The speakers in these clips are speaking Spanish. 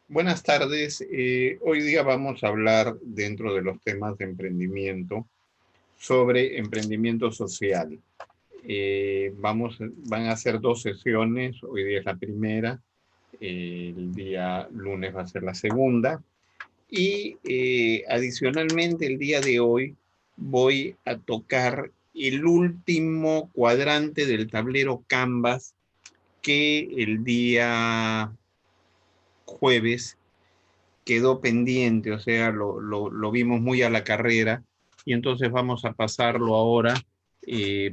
Buenas tardes. Hoy día vamos a hablar dentro de los temas de emprendimiento sobre emprendimiento social. Van a ser dos sesiones. Hoy día es la primera. El día lunes va a ser la segunda. Y adicionalmente el día de hoy voy a tocar el último cuadrante del tablero Canvas que el día jueves quedó pendiente, o sea, lo vimos muy a la carrera y entonces vamos a pasarlo ahora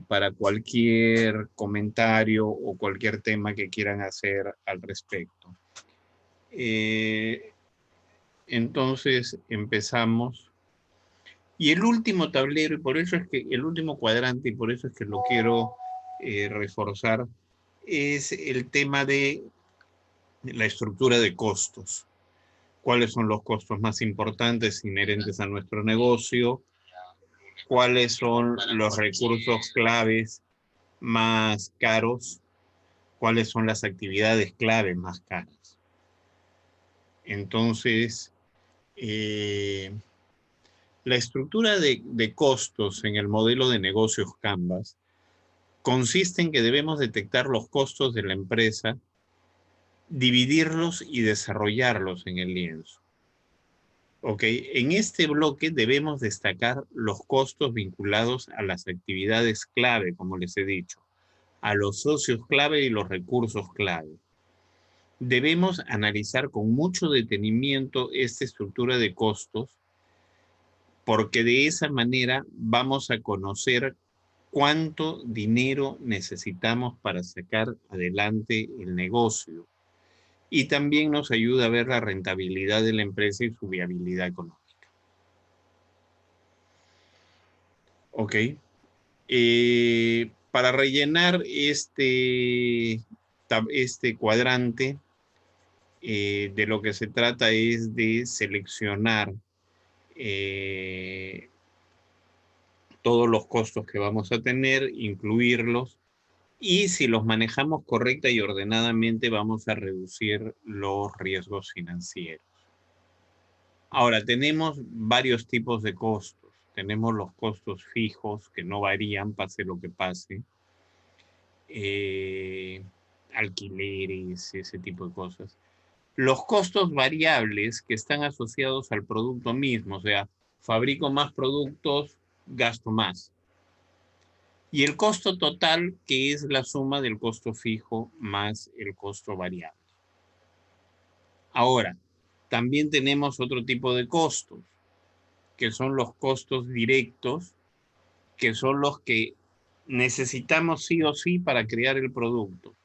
para cualquier comentario o cualquier tema que quieran hacer al respecto. Entonces empezamos. Y el último tablero, y por eso es que el último cuadrante, y por eso es que lo quiero reforzar, es el tema de la estructura de costos. Cuáles son los costos más importantes inherentes a nuestro negocio, cuáles son los recursos claves más caros, cuáles son las actividades clave más caras. Entonces, la estructura de costos en el modelo de negocios Canvas consiste en que debemos detectar los costos de la empresa, dividirlos y desarrollarlos en el lienzo. Ok, en este bloque debemos destacar los costos vinculados a las actividades clave, como les he dicho, a los socios clave y los recursos clave. Debemos analizar con mucho detenimiento esta estructura de costos porque de esa manera vamos a conocer cuánto dinero necesitamos para sacar adelante el negocio y también nos ayuda a ver la rentabilidad de la empresa y su viabilidad económica. Ok. Para rellenar este cuadrante, de lo que se trata es de seleccionar eh, todos los costos que vamos a tener, incluirlos, y si los manejamos correcta y ordenadamente vamos a reducir los riesgos financieros. Ahora, tenemos varios tipos de costos. Tenemos los costos fijos que no varían, pase lo que pase. Alquileres, ese tipo de cosas. Los costos variables que están asociados al producto mismo, o sea, fabrico más productos, gasto más. Y el costo total, que es la suma del costo fijo más el costo variable. Ahora, también tenemos otro tipo de costos, que son los costos directos, que son los que necesitamos sí o sí para crear el producto.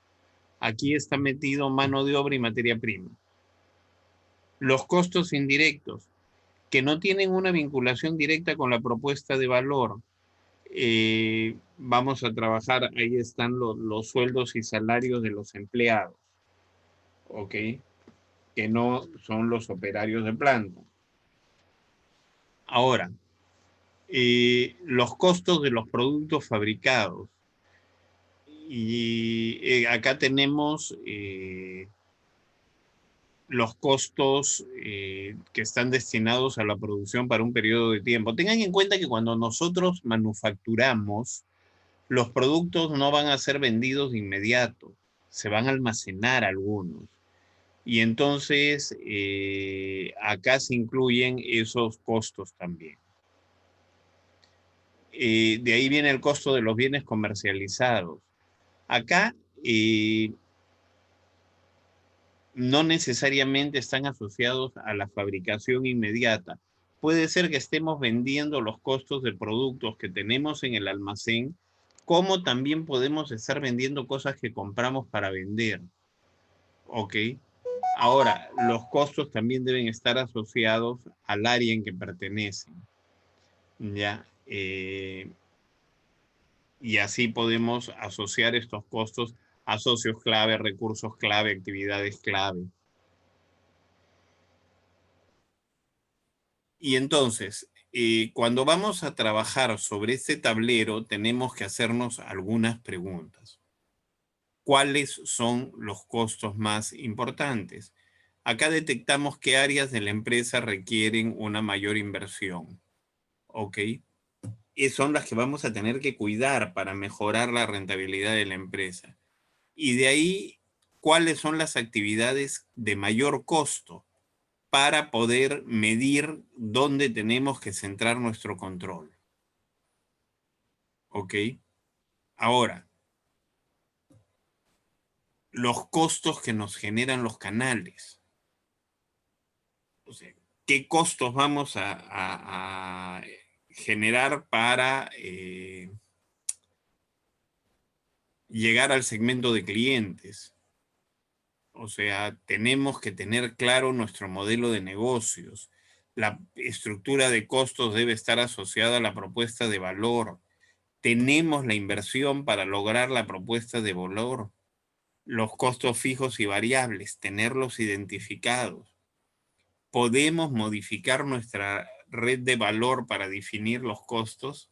Aquí está metido mano de obra y materia prima. Los costos indirectos, que no tienen una vinculación directa con la propuesta de valor. Vamos a trabajar, ahí están los sueldos y salarios de los empleados, ¿ok? Que no son los operarios de planta. Ahora, los costos de los productos fabricados. Y acá tenemos los costos que están destinados a la producción para un periodo de tiempo. Tengan en cuenta que cuando nosotros manufacturamos, los productos no van a ser vendidos de inmediato, se van a almacenar algunos. Y entonces acá se incluyen esos costos también. De ahí viene el costo de los bienes comercializados. Acá no necesariamente están asociados a la fabricación inmediata. Puede ser que estemos vendiendo los costos de productos que tenemos en el almacén, como también podemos estar vendiendo cosas que compramos para vender. ¿Ok? Ahora, los costos también deben estar asociados al área en que pertenecen. ¿Ya? Y así podemos asociar estos costos a socios clave, recursos clave, actividades clave. Y entonces, cuando vamos a trabajar sobre este tablero, tenemos que hacernos algunas preguntas. ¿Cuáles son los costos más importantes? acá detectamos qué áreas de la empresa requieren una mayor inversión, ¿ok? Y son las que vamos a tener que cuidar para mejorar la rentabilidad de la empresa. Y de ahí, ¿cuáles son las actividades de mayor costo para poder medir dónde tenemos que centrar nuestro control? ¿Ok? Ahora, los costos que nos generan los canales. O sea, ¿qué costos vamos a generar para llegar al segmento de clientes? O sea, tenemos que tener claro nuestro modelo de negocios. La estructura de costos debe estar asociada a la propuesta de valor. Tenemos la inversión para lograr la propuesta de valor. Los costos fijos y variables, tenerlos identificados. Podemos modificar nuestra red de valor para definir los costos.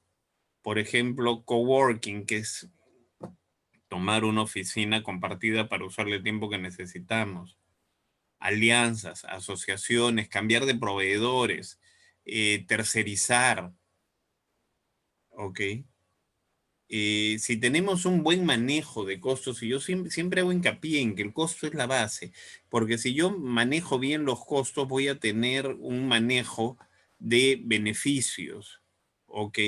Por ejemplo, coworking, que es tomar una oficina compartida para usar el tiempo que necesitamos. Alianzas, asociaciones, cambiar de proveedores, tercerizar, ¿ok? Si tenemos un buen manejo de costos, y yo siempre hago hincapié en que el costo es la base, porque si yo manejo bien los costos, voy a tener un manejo de beneficios, ¿ok?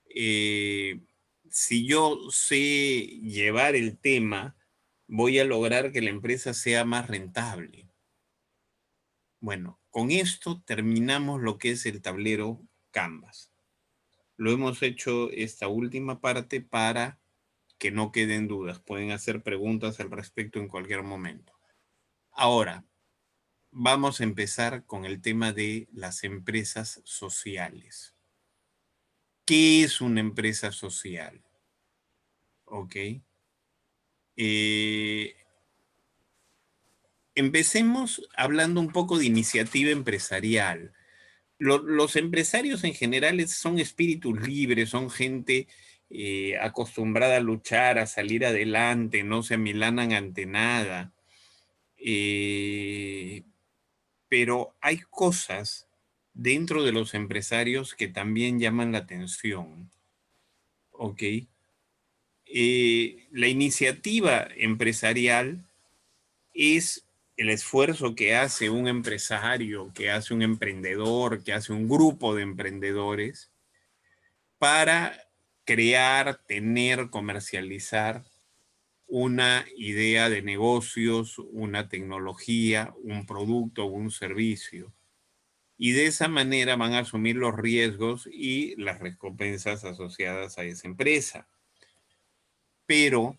Eh, si yo sé llevar el tema, voy a lograr que la empresa sea más rentable. Bueno, con esto terminamos lo que es el tablero Canvas. Lo hemos hecho esta última parte para que no queden dudas. Pueden hacer preguntas al respecto en cualquier momento. Ahora, vamos a empezar con el tema de las empresas sociales. ¿Qué es una empresa social? ¿Ok? Empecemos hablando un poco de iniciativa empresarial. Los empresarios en general son espíritus libres, son gente acostumbrada a luchar, a salir adelante, no se amilanan ante nada. Pero hay cosas dentro de los empresarios que también llaman la atención. ¿Ok? La iniciativa empresarial es el esfuerzo que hace un empresario, que hace un emprendedor, que hace un grupo de emprendedores para crear, tener, comercializar una idea de negocios, una tecnología, un producto o un servicio. Y de esa manera van a asumir los riesgos y las recompensas asociadas a esa empresa. Pero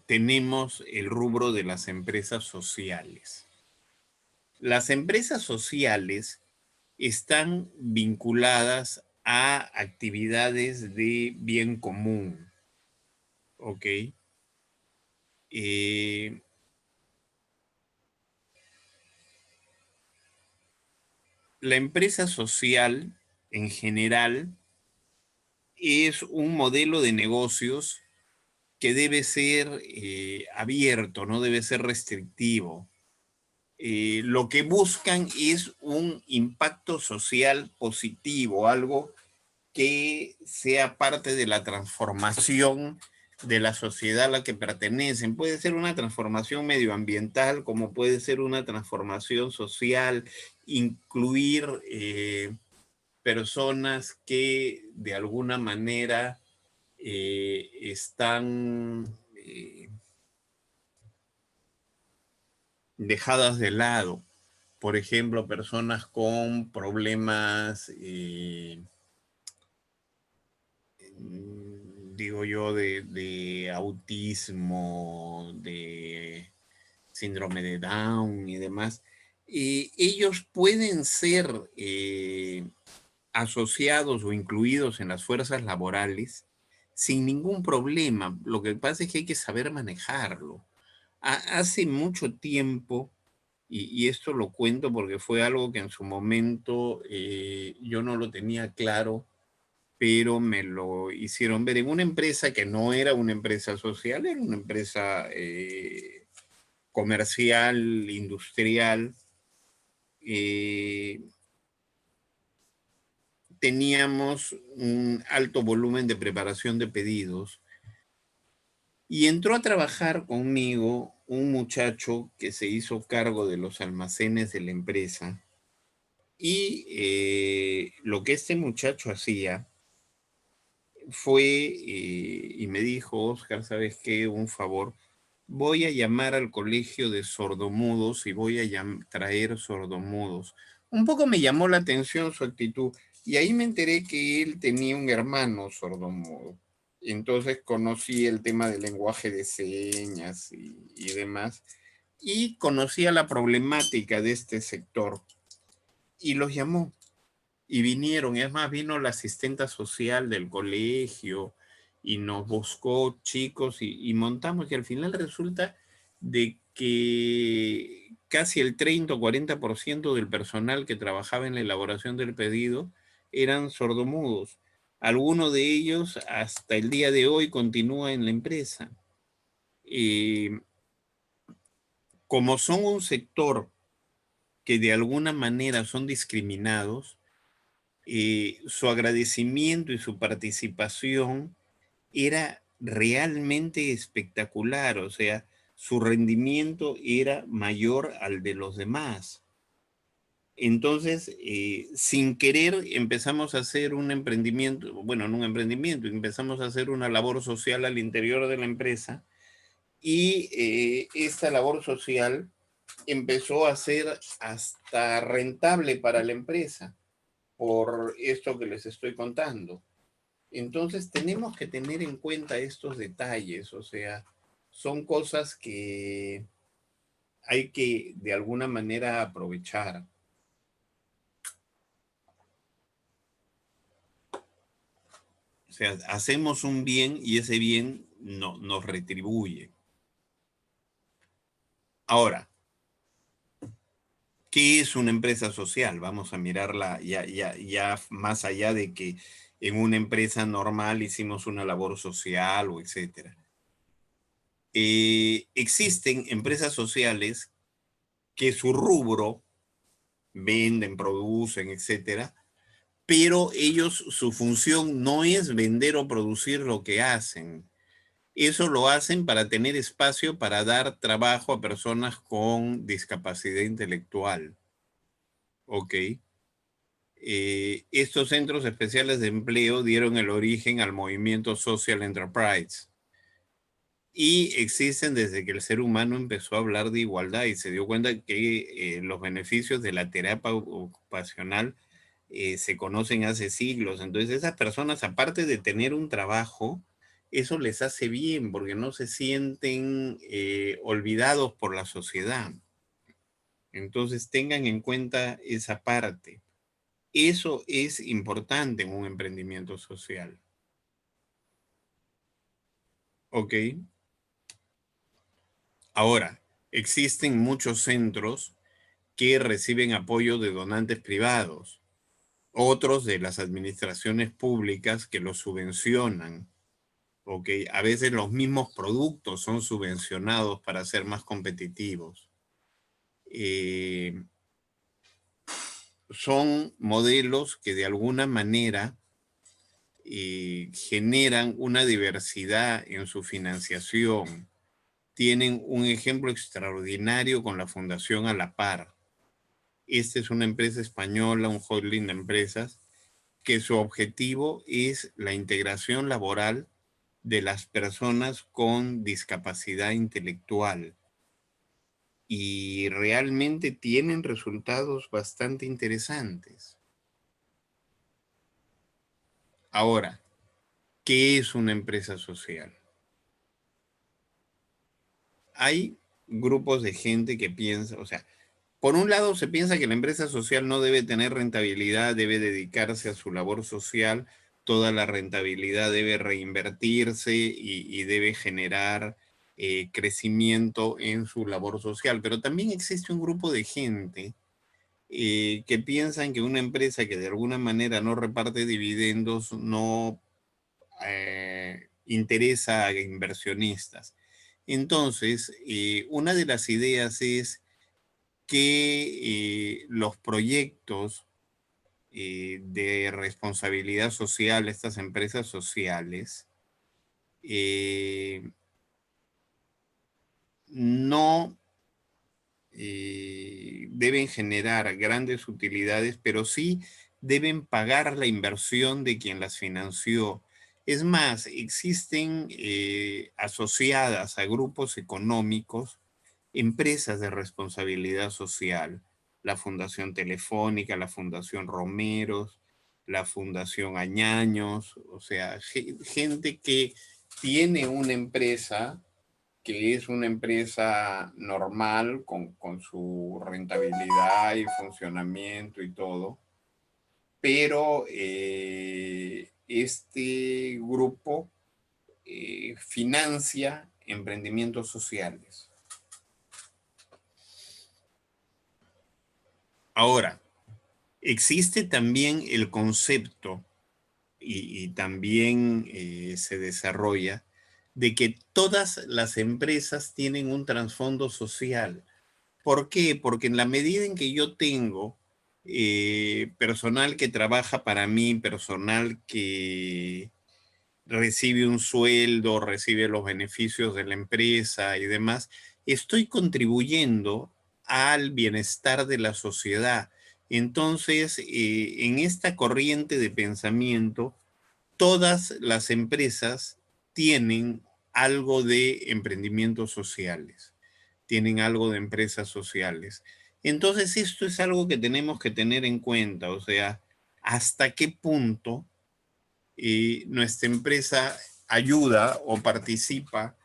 tenemos el rubro de las empresas sociales. Las empresas sociales están vinculadas a actividades de bien común. ¿Ok? La empresa social, en general, es un modelo de negocios que debe ser abierto, no debe ser restrictivo. Lo que buscan es un impacto social positivo, algo que sea parte de la transformación de la sociedad a la que pertenecen. Puede ser una transformación medioambiental, como puede ser una transformación social, incluir personas que de alguna manera están dejadas de lado. Por ejemplo, personas con problemas, digo yo, de autismo, de síndrome de Down y demás. Ellos pueden ser asociados o incluidos en las fuerzas laborales sin ningún problema. Lo que pasa es que hay que saber manejarlo. Hace mucho tiempo, y esto lo cuento porque fue algo que en su momento yo no lo tenía claro, pero me lo hicieron ver en una empresa que no era una empresa social, era una empresa comercial, industrial. Teníamos un alto volumen de preparación de pedidos y entró a trabajar conmigo un muchacho que se hizo cargo de los almacenes de la empresa. Y lo que este muchacho hacía fue, y me dijo: Oscar, ¿sabes qué? Un favor, voy a llamar al colegio de sordomudos y voy a traer sordomudos. Un poco me llamó la atención su actitud y ahí me enteré que él tenía un hermano sordomudo. Entonces conocí el tema del lenguaje de señas y demás, y conocía la problemática de este sector y los llamó. Y vinieron, y además vino la asistenta social del colegio y nos buscó chicos y montamos, y al final resulta de que casi el 30 o 40% del personal que trabajaba en la elaboración del pedido eran sordomudos. Alguno de ellos hasta el día de hoy continúa en la empresa. Como son un sector que de alguna manera son discriminados, su agradecimiento y su participación era realmente espectacular, o sea, su rendimiento era mayor al de los demás. Entonces, sin querer, empezamos a hacer un emprendimiento, bueno, no un emprendimiento, empezamos a hacer una labor social al interior de la empresa, y esta labor social empezó a ser hasta rentable para la empresa por esto que les estoy contando. Entonces tenemos que tener en cuenta estos detalles, o sea, son cosas que hay que de alguna manera aprovechar. O sea, hacemos un bien y ese bien no, nos retribuye. Ahora, ¿qué es una empresa social? Vamos a mirarla ya más allá de que en una empresa normal hicimos una labor social o etcétera. Existen empresas sociales que su rubro venden, producen, etcétera, pero ellos, su función no es vender o producir lo que hacen. Eso lo hacen para tener espacio para dar trabajo a personas con discapacidad intelectual. ¿Ok? Estos centros especiales de empleo dieron el origen al movimiento Social Enterprise y existen desde que el ser humano empezó a hablar de igualdad y se dio cuenta que los beneficios de la terapia ocupacional se conocen hace siglos. Entonces esas personas, aparte de tener un trabajo, eso les hace bien porque no se sienten olvidados por la sociedad. Entonces tengan en cuenta esa parte. Eso es importante en un emprendimiento social. ¿Ok? Ahora, existen muchos centros que reciben apoyo de donantes privados, otros de las administraciones públicas que los subvencionan. ¿Ok? A veces los mismos productos son subvencionados para ser más competitivos. Son modelos que de alguna manera generan una diversidad en su financiación. Tienen un ejemplo extraordinario con la Fundación A la Par. Esta es una empresa española, un holding de empresas, que su objetivo es la integración laboral de las personas con discapacidad intelectual. Y realmente tienen resultados bastante interesantes. Ahora, ¿qué es una empresa social? Hay grupos de gente que piensa, o sea, por un lado se piensa que la empresa social no debe tener rentabilidad, debe dedicarse a su labor social, toda la rentabilidad debe reinvertirse y debe generar crecimiento en su labor social. Pero también existe un grupo de gente que piensan que una empresa que de alguna manera no reparte dividendos no interesa a inversionistas. Entonces, una de las ideas es que los proyectos de responsabilidad social, estas empresas sociales, no deben generar grandes utilidades, pero sí deben pagar la inversión de quien las financió. Es más, existen asociadas a grupos económicos empresas de responsabilidad social, la Fundación Telefónica, la Fundación Romeros, la Fundación Añaños, o sea, gente que tiene una empresa que es una empresa normal con su rentabilidad y funcionamiento y todo, pero este grupo financia emprendimientos sociales. Ahora, existe también el concepto y también se desarrolla de que todas las empresas tienen un trasfondo social. ¿Por qué? Porque en la medida en que yo tengo personal que trabaja para mí, personal que recibe un sueldo, recibe los beneficios de la empresa y demás, estoy contribuyendo al bienestar de la sociedad. Entonces, en esta corriente de pensamiento, todas las empresas tienen algo de emprendimientos sociales, tienen algo de empresas sociales. Entonces, esto es algo que tenemos que tener en cuenta, o sea, hasta qué punto nuestra empresa ayuda o participa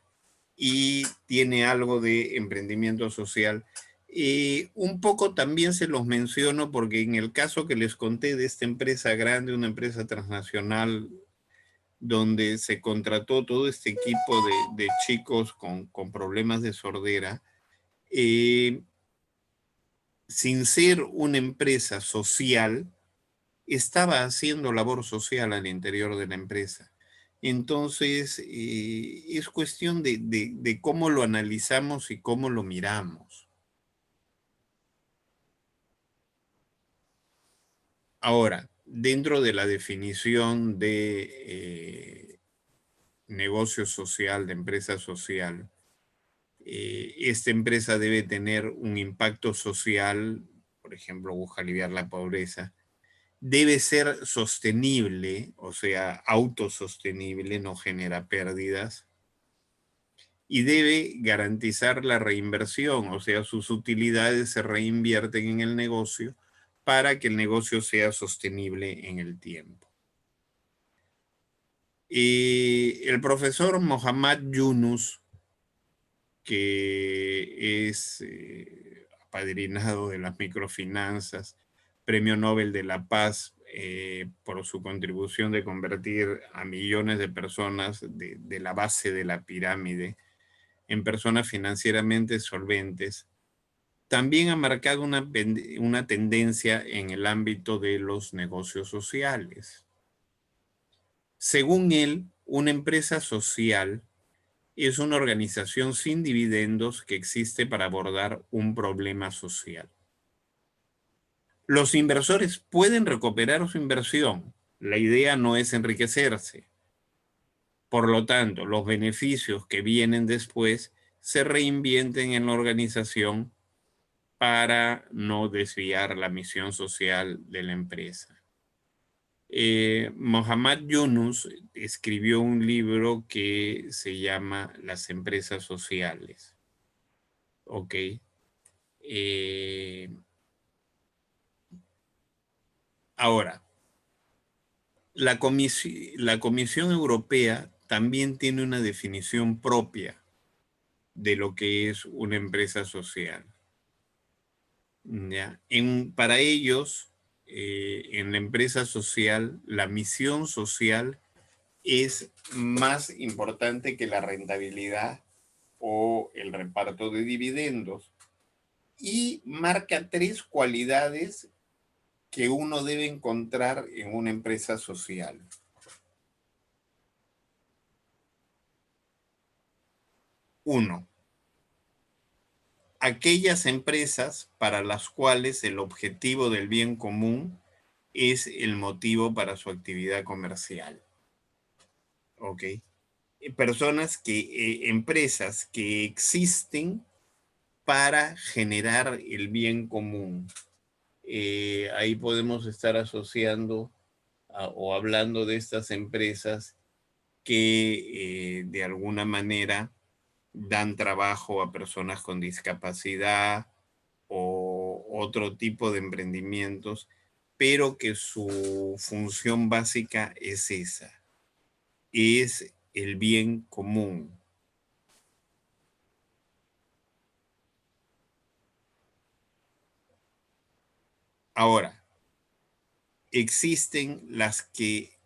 y tiene algo de emprendimiento social. Un poco también se los menciono porque en el caso que les conté de esta empresa grande, una empresa transnacional, donde se contrató todo este equipo de chicos con problemas de sordera, sin ser una empresa social, estaba haciendo labor social al interior de la empresa. Entonces, es cuestión de cómo lo analizamos y cómo lo miramos. Ahora, dentro de la definición de negocio social, de empresa social, esta empresa debe tener un impacto social, por ejemplo, busca aliviar la pobreza, debe ser sostenible, o sea, autosostenible, no genera pérdidas, y debe garantizar la reinversión, o sea, sus utilidades se reinvierten en el negocio para que el negocio sea sostenible en el tiempo. El profesor Mohammad Yunus, que es apadrinado de las microfinanzas, Premio Nobel de la Paz, por su contribución de convertir a millones de personas de la base de la pirámide en personas financieramente solventes, también ha marcado una tendencia en el ámbito de los negocios sociales. Según él, una empresa social es una organización sin dividendos que existe para abordar un problema social. Los inversores pueden recuperar su inversión. La idea no es enriquecerse. Por lo tanto, los beneficios que vienen después se reinvierten en la organización para no desviar la misión social de la empresa. Mohammad Yunus escribió un libro que se llama Las empresas sociales. Ok. Ahora, la Comisión Europea también tiene una definición propia de lo que es una empresa social. ¿Ya? Para ellos, en la empresa social, la misión social es más importante que la rentabilidad o el reparto de dividendos. y marca 3 cualidades que uno debe encontrar en una empresa social. Uno, aquellas empresas para las cuales el objetivo del bien común es el motivo para su actividad comercial. ¿Ok? Empresas que existen para generar el bien común. Ahí podemos estar asociando o hablando de estas empresas que de alguna manera dan trabajo a personas con discapacidad o otro tipo de emprendimientos, pero que su función básica es esa, es el bien común. Ahora, existen las que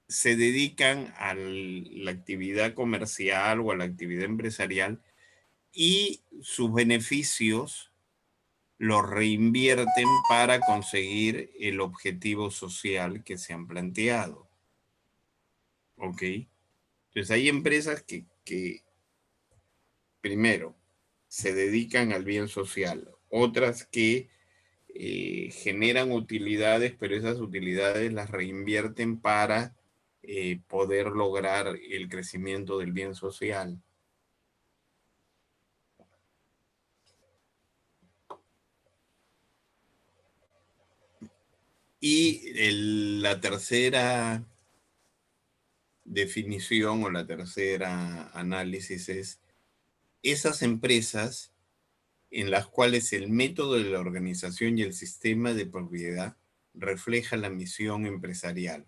se dedican a la actividad comercial o a la actividad empresarial y sus beneficios los reinvierten para conseguir el objetivo social que se han planteado. ¿Ok? Entonces hay empresas que primero, se dedican al bien social, otras que generan utilidades, pero esas utilidades las reinvierten para poder lograr el crecimiento del bien social. Y la tercera definición o la tercera análisis es esas empresas en las cuales el método de la organización y el sistema de propiedad refleja la misión empresarial.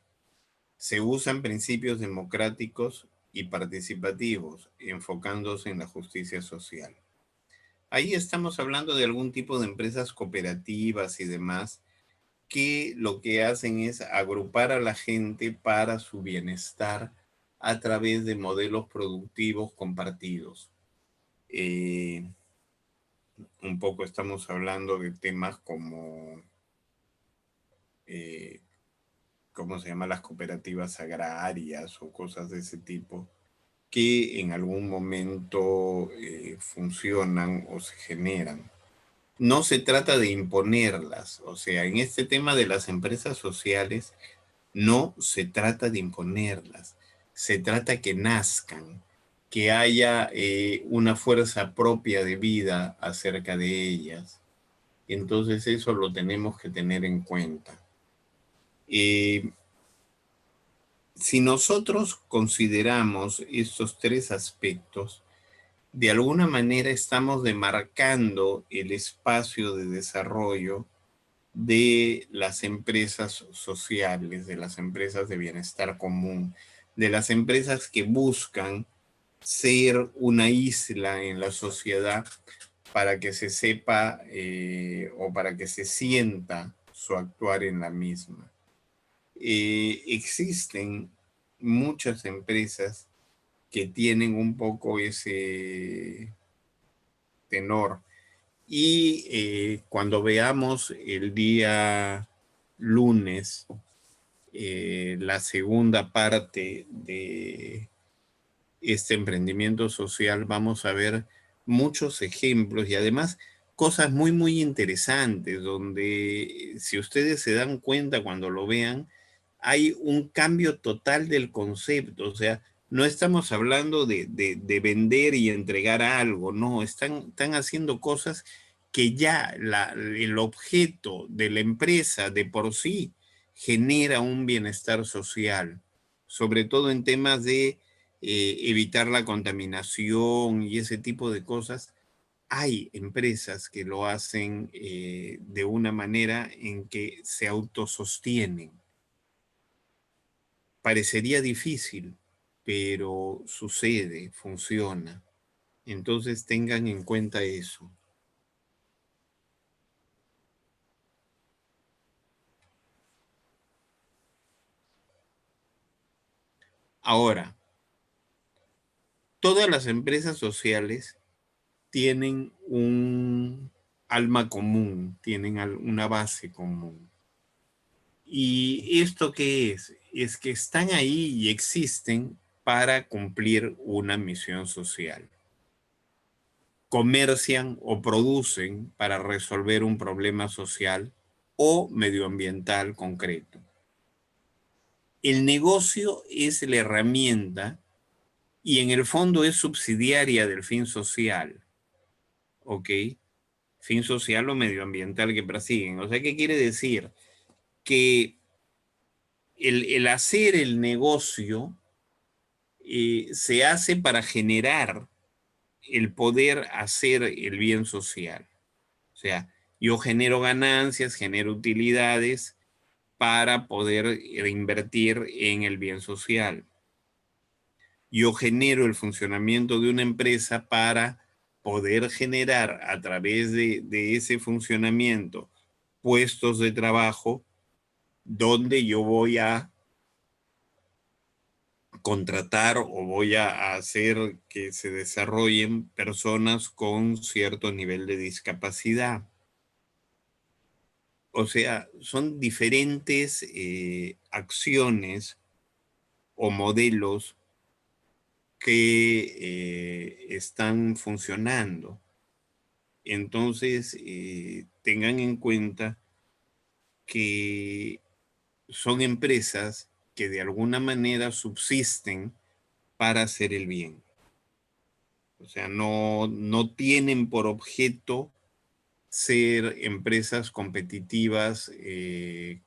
Se usan principios democráticos y participativos, enfocándose en la justicia social. Ahí estamos hablando de algún tipo de empresas cooperativas y demás que lo que hacen es agrupar a la gente para su bienestar a través de modelos productivos compartidos. Eh, un poco estamos hablando de temas como, eh, ¿cómo se llaman? Las cooperativas agrarias o cosas de ese tipo que en algún momento funcionan o se generan. No se trata de imponerlas, o sea, en este tema de las empresas sociales no se trata de imponerlas, se trata que nazcan, que haya una fuerza propia de vida acerca de ellas. Entonces eso lo tenemos que tener en cuenta. Eh, si nosotros consideramos estos 3 aspectos, de alguna manera estamos demarcando el espacio de desarrollo de las empresas sociales, de las empresas de bienestar común, de las empresas que buscan ser una isla en la sociedad para que se sepa o para que se sienta su actuar en la misma. Existen muchas empresas que tienen un poco ese tenor. Y cuando veamos el día lunes la segunda parte de este emprendimiento social, vamos a ver muchos ejemplos y además cosas muy, muy interesantes, donde si ustedes se dan cuenta cuando lo vean, hay un cambio total del concepto, o sea, no estamos hablando de vender y entregar algo, no, están haciendo cosas que ya el objeto de la empresa de por sí genera un bienestar social, sobre todo en temas de evitar la contaminación y ese tipo de cosas. Hay empresas que lo hacen de una manera en que se autosostienen. Parecería difícil, pero sucede, funciona. Entonces tengan en cuenta eso. Ahora, todas las empresas sociales tienen un alma común, tienen una base común. ¿Y esto qué es? Es que están ahí y existen para cumplir una misión social. Comercian o producen para resolver un problema social o medioambiental concreto. El negocio es la herramienta y en el fondo es subsidiaria del fin social. ¿Ok? Fin social o medioambiental que persiguen. O sea, ¿qué quiere decir? Que el hacer el negocio se hace para generar el poder hacer el bien social. O sea, yo genero ganancias, genero utilidades para poder invertir en el bien social. Yo genero el funcionamiento de una empresa para poder generar a través de ese funcionamiento puestos de trabajo donde yo voy a contratar o voy a hacer que se desarrollen personas con cierto nivel de discapacidad. O sea, son diferentes acciones o modelos que están funcionando. Entonces, tengan en cuenta que son empresas que de alguna manera subsisten para hacer el bien. O sea, no tienen por objeto ser empresas competitivas en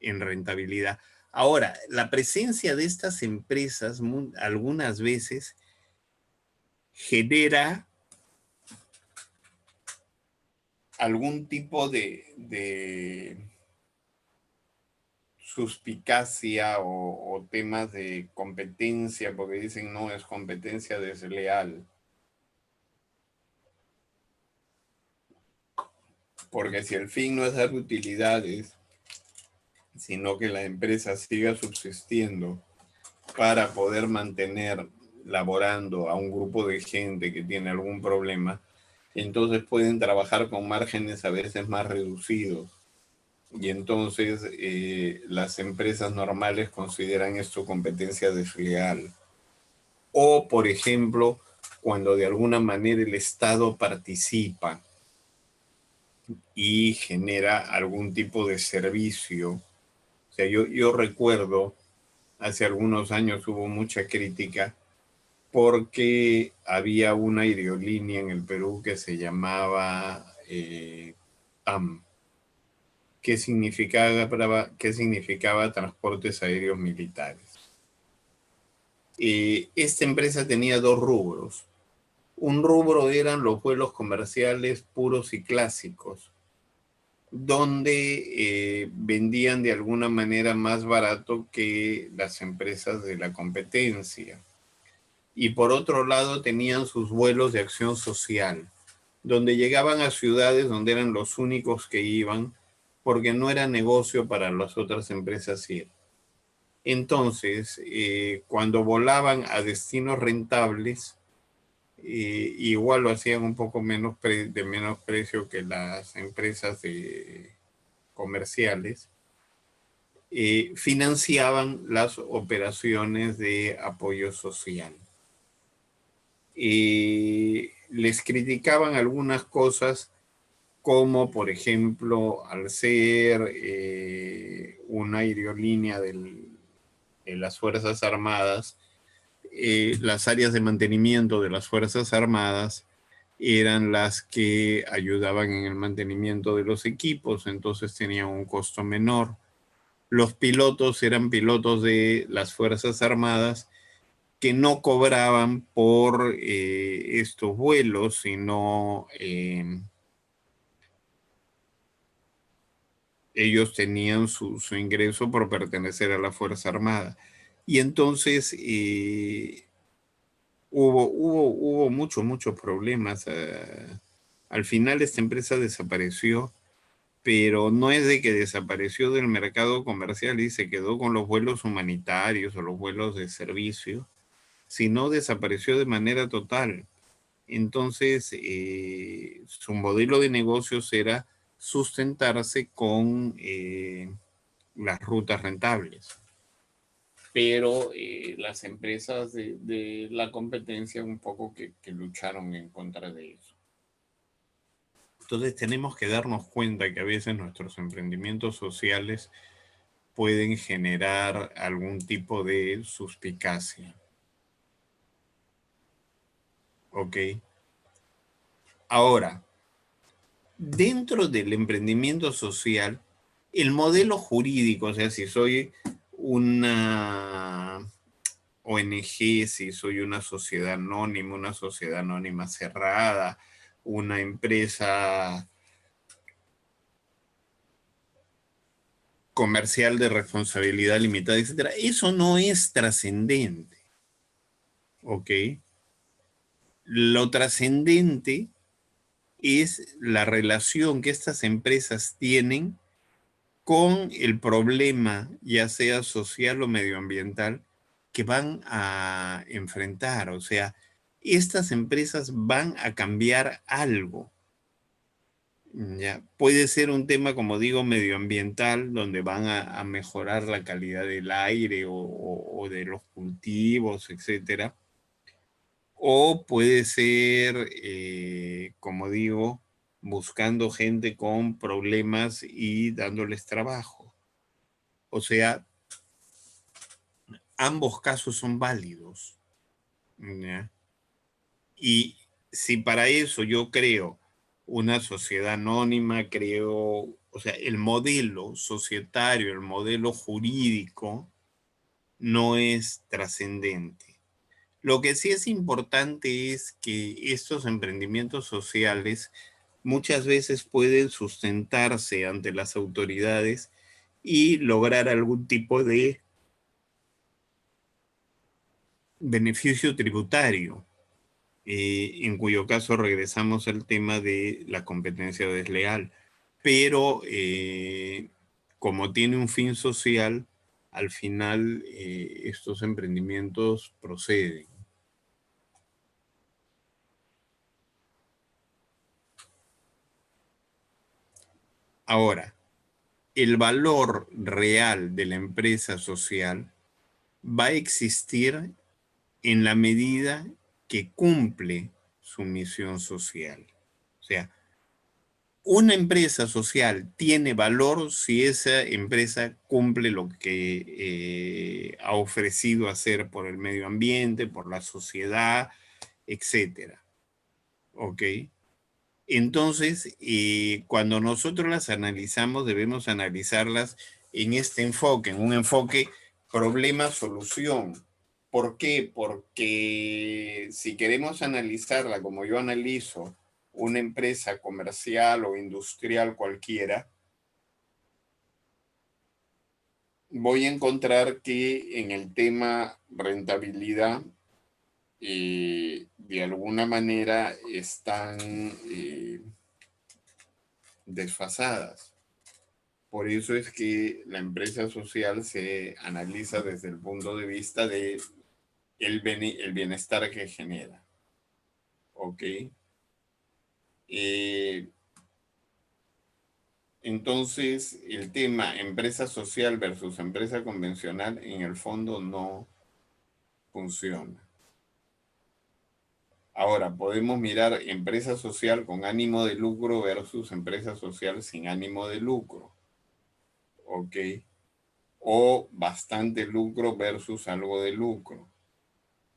rentabilidad. Ahora, la presencia de estas empresas algunas veces genera algún tipo de suspicacia o temas de competencia, porque dicen no, es competencia desleal. Porque si el fin no es dar utilidades, sino que la empresa siga subsistiendo para poder mantener laborando a un grupo de gente que tiene algún problema, entonces pueden trabajar con márgenes a veces más reducidos. Y entonces las empresas normales consideran esto competencia desleal. O, por ejemplo, cuando de alguna manera el Estado participa y genera algún tipo de servicio. O sea, yo recuerdo, hace algunos años hubo mucha crítica porque había una aerolínea en el Perú que se llamaba TAM, que significaba Transportes Aéreos Militares. Esta empresa tenía dos rubros. Un rubro eran los vuelos comerciales puros y clásicos, donde vendían de alguna manera más barato que las empresas de la competencia. Y por otro lado tenían sus vuelos de acción social, donde llegaban a ciudades donde eran los únicos que iban, porque no era negocio para las otras empresas ir. Entonces, cuando volaban a destinos rentables, igual lo hacían un poco menos de menos precio que las empresas comerciales, financiaban las operaciones de apoyo social. Les criticaban algunas cosas como, por ejemplo, al ser una aerolínea de las Fuerzas Armadas, las áreas de mantenimiento de las Fuerzas Armadas eran las que ayudaban en el mantenimiento de los equipos, entonces tenían un costo menor. Los pilotos eran pilotos de las Fuerzas Armadas que no cobraban por estos vuelos, sino ellos tenían su ingreso por pertenecer a la Fuerza Armada. Y entonces hubo muchos problemas. Al final esta empresa desapareció, pero no es de que desapareció del mercado comercial y se quedó con los vuelos humanitarios o los vuelos de servicio, sino desapareció de manera total. Entonces, su modelo de negocios era sustentarse con las rutas rentables. Pero las empresas de la competencia un poco que lucharon en contra de eso. Entonces tenemos que darnos cuenta que a veces nuestros emprendimientos sociales pueden generar algún tipo de suspicacia. ¿Ok? Ahora, dentro del emprendimiento social, el modelo jurídico, o sea, si soy una ONG, si soy una sociedad anónima cerrada, una empresa comercial de responsabilidad limitada, etcétera, eso no es trascendente. ¿Ok? Lo trascendente es la relación que estas empresas tienen con el problema, ya sea social o medioambiental, que van a enfrentar. O sea, estas empresas van a cambiar algo. Ya. Puede ser un tema, como digo, medioambiental, donde van a mejorar la calidad del aire o de los cultivos, etcétera. O puede ser, como digo, buscando gente con problemas y dándoles trabajo. O sea, ambos casos son válidos. ¿Ya? Y si para eso yo creo una sociedad anónima, creo, o sea, el modelo societario, el modelo jurídico no es trascendente. Lo que sí es importante es que estos emprendimientos sociales muchas veces pueden sustentarse ante las autoridades y lograr algún tipo de beneficio tributario, en cuyo caso regresamos al tema de la competencia desleal. Pero como tiene un fin social, al final estos emprendimientos proceden. Ahora, el valor real de la empresa social va a existir en la medida que cumple su misión social. O sea, una empresa social tiene valor si esa empresa cumple lo que ha ofrecido hacer por el medio ambiente, por la sociedad, etcétera. ¿Ok? Entonces, cuando nosotros las analizamos, debemos analizarlas en este enfoque, en un enfoque problema-solución. ¿Por qué? Porque si queremos analizarla como yo analizo una empresa comercial o industrial cualquiera, voy a encontrar que en el tema rentabilidad, de alguna manera están desfasadas. Por eso es que la empresa social se analiza desde el punto de vista de el bienestar que genera. ¿Ok? Entonces, el tema empresa social versus empresa convencional en el fondo no funciona. Ahora, podemos mirar empresa social con ánimo de lucro versus empresa social sin ánimo de lucro. ¿Ok? O bastante lucro versus algo de lucro.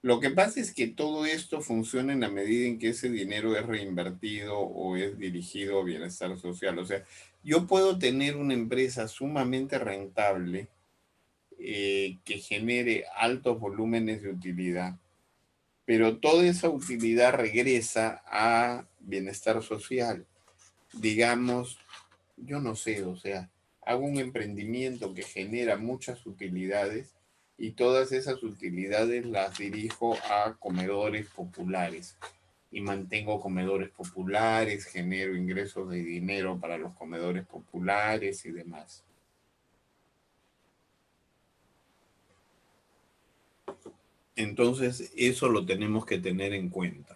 Lo que pasa es que todo esto funciona en la medida en que ese dinero es reinvertido o es dirigido a bienestar social. O sea, yo puedo tener una empresa sumamente rentable que genere altos volúmenes de utilidad, pero toda esa utilidad regresa a bienestar social. Digamos, yo no sé, o sea, hago un emprendimiento que genera muchas utilidades y todas esas utilidades las dirijo a comedores populares y mantengo comedores populares, genero ingresos de dinero para los comedores populares y demás. Entonces, eso lo tenemos que tener en cuenta.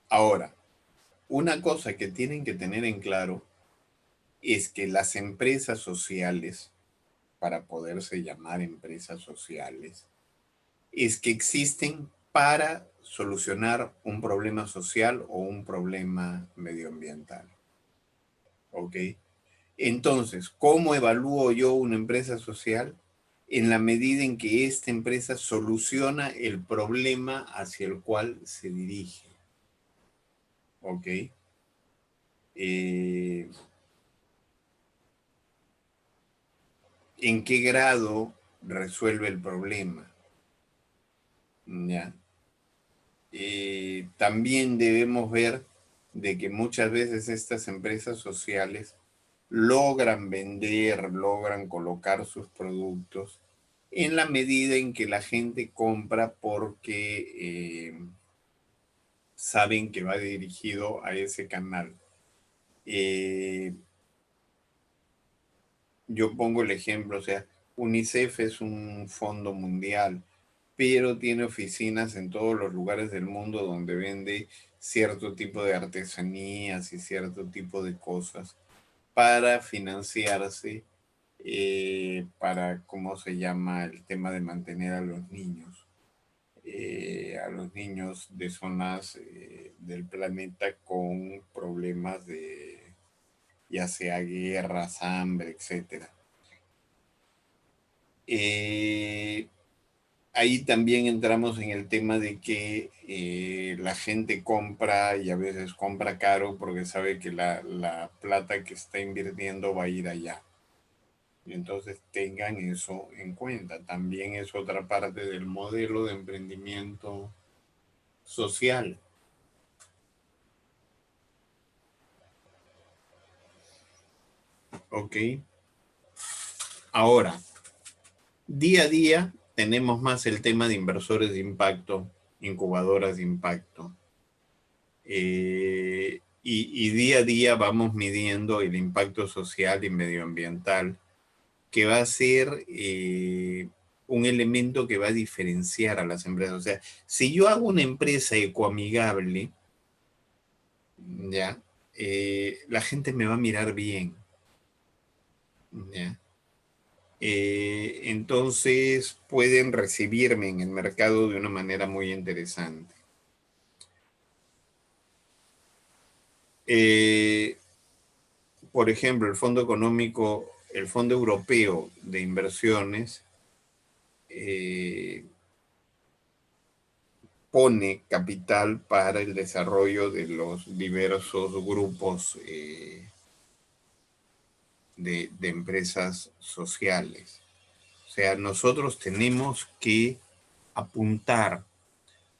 Ahora, una cosa que tienen que tener en claro es que las empresas sociales, para poderse llamar empresas sociales, es que existen para solucionar un problema social o un problema medioambiental. ¿Ok? Entonces, ¿cómo evalúo yo una empresa social? En la medida en que esta empresa soluciona el problema hacia el cual se dirige. ¿Ok? ¿En qué grado resuelve el problema? ¿Ya? También debemos ver de que muchas veces estas empresas sociales logran vender, logran colocar sus productos en la medida en que la gente compra porque saben que va dirigido a ese canal. Yo pongo el ejemplo, o sea, UNICEF es un fondo mundial, pero tiene oficinas en todos los lugares del mundo donde vende cierto tipo de artesanías y cierto tipo de cosas para financiarse, para, ¿cómo se llama? El tema de mantener a los niños de zonas del planeta con problemas de ya sea guerras, hambre, etcétera. Ahí también entramos en el tema de que la gente compra y a veces compra caro porque sabe que la plata que está invirtiendo va a ir allá. Y entonces tengan eso en cuenta. También es otra parte del modelo de emprendimiento social. ¿Ok? Ahora, día a día tenemos más el tema de inversores de impacto, incubadoras de impacto. Y día a día vamos midiendo el impacto social y medioambiental, que va a ser un elemento que va a diferenciar a las empresas. O sea, si yo hago una empresa ecoamigable, ya, la gente me va a mirar bien. ¿Ya? Entonces pueden recibirme en el mercado de una manera muy interesante. Por ejemplo, el Fondo Europeo de Inversiones pone capital para el desarrollo de los diversos grupos de empresas sociales. O sea, nosotros tenemos que apuntar,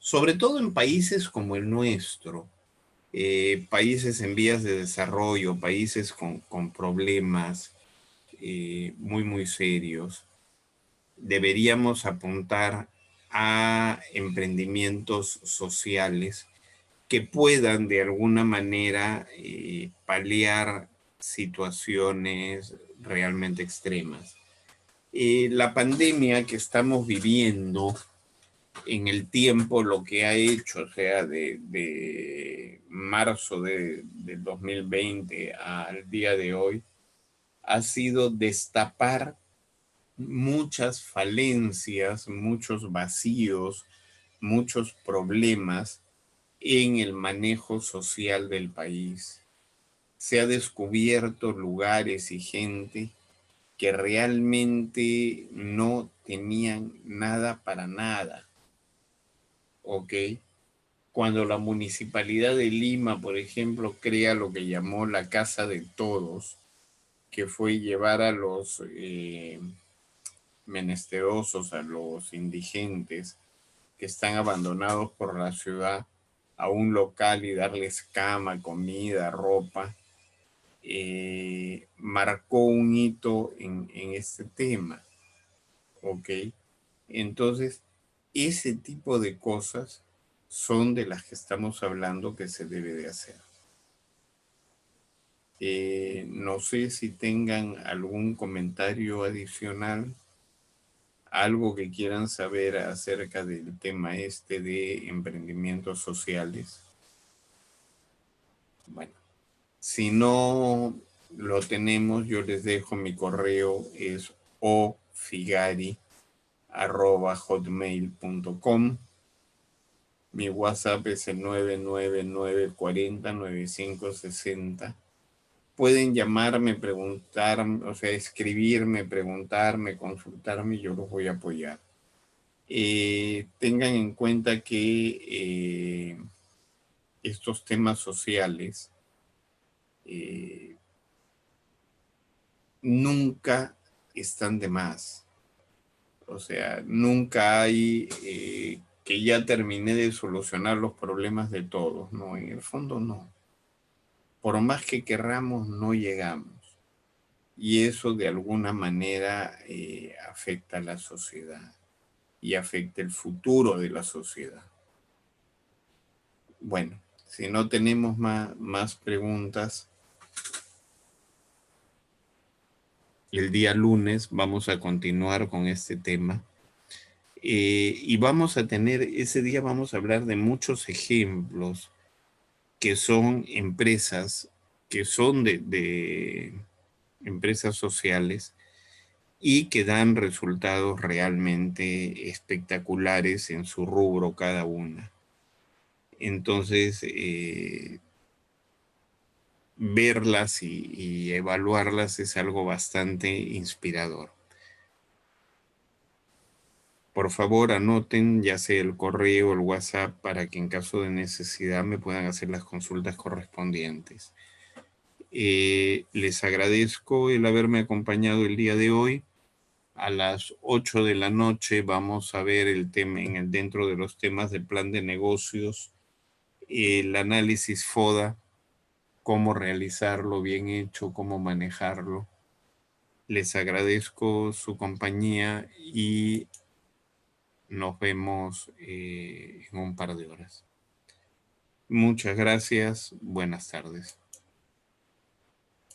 sobre todo en países como el nuestro, países en vías de desarrollo, países con problemas muy serios, deberíamos apuntar a emprendimientos sociales que puedan de alguna manera paliar situaciones realmente extremas. La pandemia que estamos viviendo en el tiempo, lo que ha hecho, o sea, de marzo del 2020 al día de hoy, ha sido destapar muchas falencias, muchos vacíos, muchos problemas en el manejo social del país. Se ha descubierto lugares y gente que realmente no tenían nada para nada. ¿Ok? Cuando la Municipalidad de Lima, por ejemplo, crea lo que llamó la Casa de Todos, que fue llevar a los menesterosos, a los indigentes que están abandonados por la ciudad, a un local y darles cama, comida, ropa, marcó un hito en este tema. ¿Ok? Entonces, ese tipo de cosas son de las que estamos hablando que se debe de hacer. No sé si tengan algún comentario adicional, algo que quieran saber acerca del tema este de emprendimientos sociales. Bueno, si no lo tenemos, yo les dejo mi correo, es ofigari@hotmail.com. Mi WhatsApp es el 999409560. Pueden llamarme, preguntar, o sea, escribirme, preguntarme, consultarme, yo los voy a apoyar. Tengan en cuenta que estos temas sociales nunca están de más. O sea, nunca hay que ya terminé de solucionar los problemas de todos. No, en el fondo no. Por más que querramos, no llegamos. Y eso de alguna manera afecta a la sociedad y afecta el futuro de la sociedad. Bueno, si no tenemos más preguntas, el día lunes vamos a continuar con este tema. Y vamos a tener, ese día vamos a hablar de muchos ejemplos que son empresas, que son de empresas sociales y que dan resultados realmente espectaculares en su rubro cada una. Entonces, verlas y evaluarlas es algo bastante inspirador. Por favor, anoten ya sea el correo o el WhatsApp para que en caso de necesidad me puedan hacer las consultas correspondientes. Les agradezco el haberme acompañado el día de hoy. A las 8 de la noche vamos a ver el tema dentro de los temas del plan de negocios, el análisis FODA, cómo realizarlo bien hecho, cómo manejarlo. Les agradezco su compañía y nos vemos en un par de horas. Muchas gracias. Buenas tardes.